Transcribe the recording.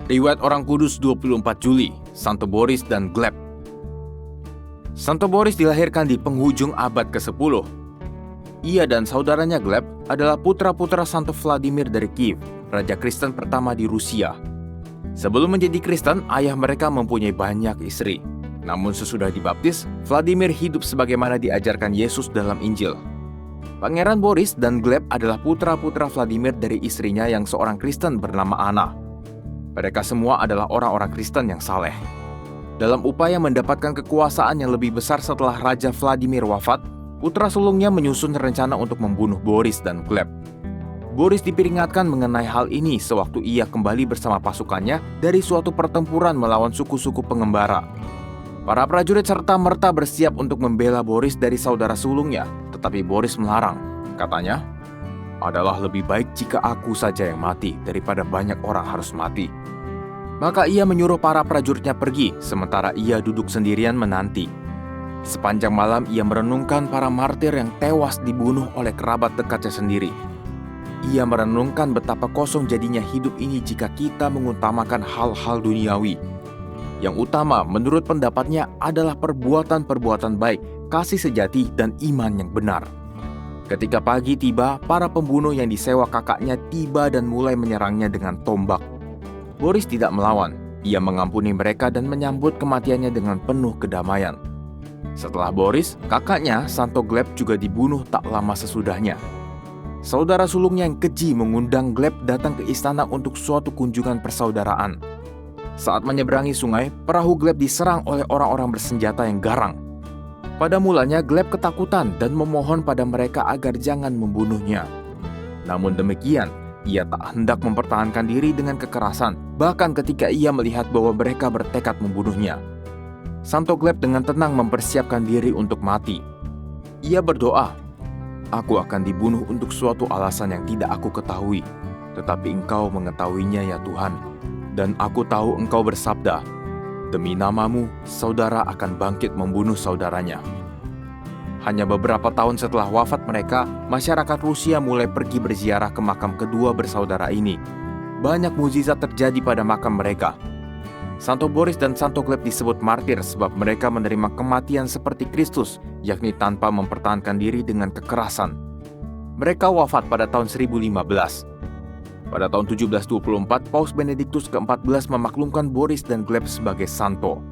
Riwayat Orang Kudus 24 Juli, Santo Boris dan Gleb. Santo Boris dilahirkan di penghujung abad ke-10. Ia dan saudaranya Gleb adalah putra-putra Santo Vladimir dari Kiev, raja Kristen pertama di Rusia. Sebelum menjadi Kristen, ayah mereka mempunyai banyak istri. Namun sesudah dibaptis, Vladimir hidup sebagaimana diajarkan Yesus dalam Injil. Pangeran Boris dan Gleb adalah putra-putra Vladimir dari istrinya yang seorang Kristen bernama Anna. Mereka semua adalah orang-orang Kristen yang saleh. Dalam upaya mendapatkan kekuasaan yang lebih besar setelah Raja Vladimir wafat, putra sulungnya menyusun rencana untuk membunuh Boris dan Gleb. Boris diperingatkan mengenai hal ini sewaktu ia kembali bersama pasukannya dari suatu pertempuran melawan suku-suku pengembara. Para prajurit serta-merta bersiap untuk membela Boris dari saudara sulungnya, tetapi Boris melarang. Katanya, "Adalah lebih baik jika aku saja yang mati daripada banyak orang harus mati." Maka ia menyuruh para prajuritnya pergi, sementara ia duduk sendirian menanti. Sepanjang malam ia merenungkan para martir yang tewas dibunuh oleh kerabat dekatnya sendiri. Ia merenungkan betapa kosong jadinya hidup ini jika kita mengutamakan hal-hal duniawi. Yang utama menurut pendapatnya adalah perbuatan-perbuatan baik, kasih sejati, dan iman yang benar. Ketika pagi tiba, para pembunuh yang disewa kakaknya tiba dan mulai menyerangnya dengan tombak. Boris tidak melawan. Ia mengampuni mereka dan menyambut kematiannya dengan penuh kedamaian. Setelah Boris, kakaknya, Santo Gleb juga dibunuh tak lama sesudahnya. Saudara sulungnya yang keji mengundang Gleb datang ke istana untuk suatu kunjungan persaudaraan. Saat menyeberangi sungai, perahu Gleb diserang oleh orang-orang bersenjata yang garang. Pada mulanya Gleb ketakutan dan memohon pada mereka agar jangan membunuhnya. Namun demikian, ia tak hendak mempertahankan diri dengan kekerasan, bahkan ketika ia melihat bahwa mereka bertekad membunuhnya. Santo Gleb dengan tenang mempersiapkan diri untuk mati. Ia berdoa, "Aku akan dibunuh untuk suatu alasan yang tidak aku ketahui, tetapi Engkau mengetahuinya ya Tuhan. Dan aku tahu Engkau bersabda, demi namamu, saudara akan bangkit membunuh saudaranya." Hanya beberapa tahun setelah wafat mereka, masyarakat Rusia mulai pergi berziarah ke makam kedua bersaudara ini. Banyak mukjizat terjadi pada makam mereka. Santo Boris dan Santo Gleb disebut martir sebab mereka menerima kematian seperti Kristus, yakni tanpa mempertahankan diri dengan kekerasan. Mereka wafat pada tahun 1015. Pada tahun 1724, Paus Benediktus ke-14 memaklumkan Boris dan Gleb sebagai santo.